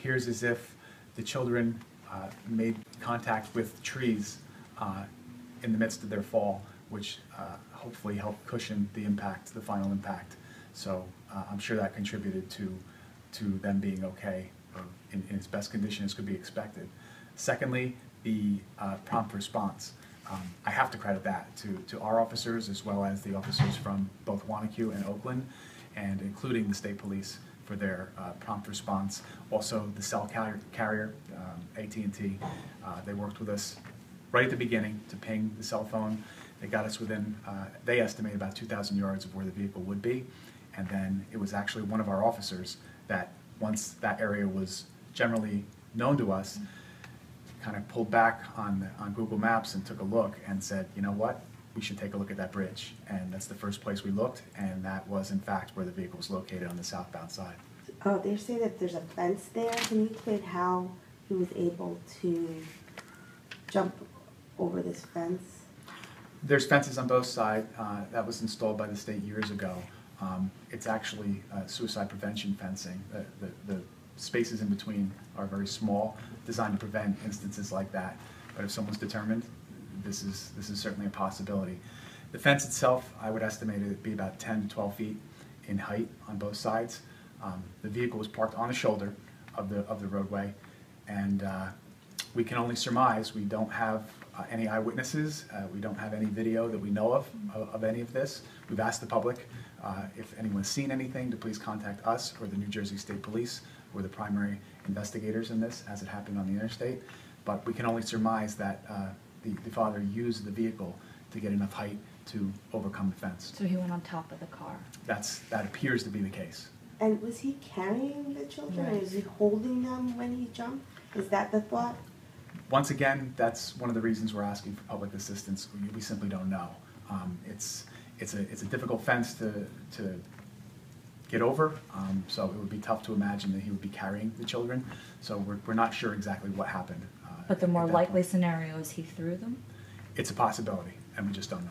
appears as if the children made contact with trees in the midst of their fall, which hopefully helped cushion the impact, the final impact. So I'm sure that contributed to them being okay, or in as best condition as could be expected. Secondly, the prompt response. I have to credit that to our officers as well as the officers from both Wanaque and Oakland, and including the state police for their prompt response. Also the cell carrier, AT&T, they worked with us right at the beginning to ping the cell phone. They got us within, they estimate about 2,000 yards of where the vehicle would be, and then it was actually one of our officers that, once that area was generally known to us, kind of pulled back on Google Maps and took a look and said, you know what, we should take a look at that bridge. And that's the first place we looked, and that was in fact where the vehicle was located, on the southbound side. Oh, they say that there's a fence there. Can you explain how he was able to jump over this fence? There's fences on both sides. That was installed by the state years ago. It's actually suicide prevention fencing. The spaces in between are very small, designed to prevent instances like that. But if someone's determined, this is certainly a possibility. The fence itself, I would estimate it to be about 10 to 12 feet in height on both sides. The vehicle was parked on the shoulder of the roadway, and we can only surmise. We don't have any eyewitnesses. We don't have any video that we know of any of this. We've asked the public if anyone's seen anything to please contact us or the New Jersey State Police, who are the primary investigators in this, as it happened on the interstate. But we can only surmise that the father used the vehicle to get enough height to overcome the fence. So he went on top of the car. That appears to be the case. And was he carrying the children, Right. or is he holding them when he jumped? Is that the thought? Once again, that's one of the reasons we're asking for public assistance. We simply don't know. It's a difficult fence to get over, so it would be tough to imagine that he would be carrying the children. So we're not sure exactly what happened. But the more at that likely point. scenario is he threw them? It's a possibility, and we just don't know.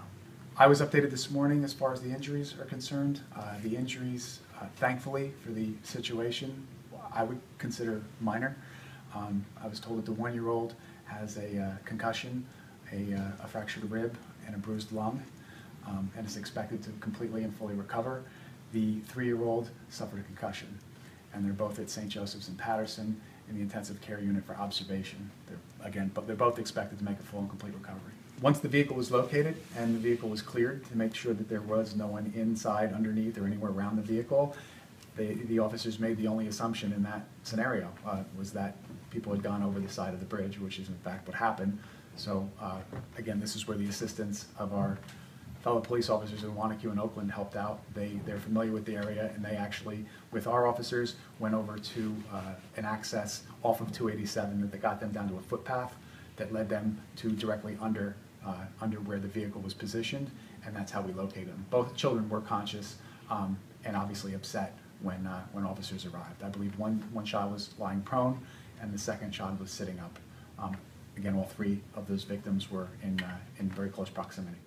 I was updated this morning as far as the injuries are concerned. The injuries, thankfully for the situation, I would consider minor. I was told that the 1-year-old has a concussion, a fractured rib, and a bruised lung, and is expected to completely and fully recover. The 3-year-old suffered a concussion, and they're both at St. Joseph's in Patterson in the intensive care unit for observation. They're both expected to make a full and complete recovery. Once the vehicle was located and the vehicle was cleared to make sure that there was no one inside, underneath, or anywhere around the vehicle, the officers made the only assumption in that scenario was that people had gone over the side of the bridge, which is in fact what happened. So again, this is where the assistance of our fellow police officers in Wanaque and Oakland helped out. They're familiar with the area, and they actually, with our officers, went over to an access off of 287 that got them down to a footpath that led them to directly under where the vehicle was positioned, and that's how we located them. Both children were conscious and obviously upset when officers arrived. I believe one child was lying prone, and the second child was sitting up. Again, all 3 of those victims were in very close proximity.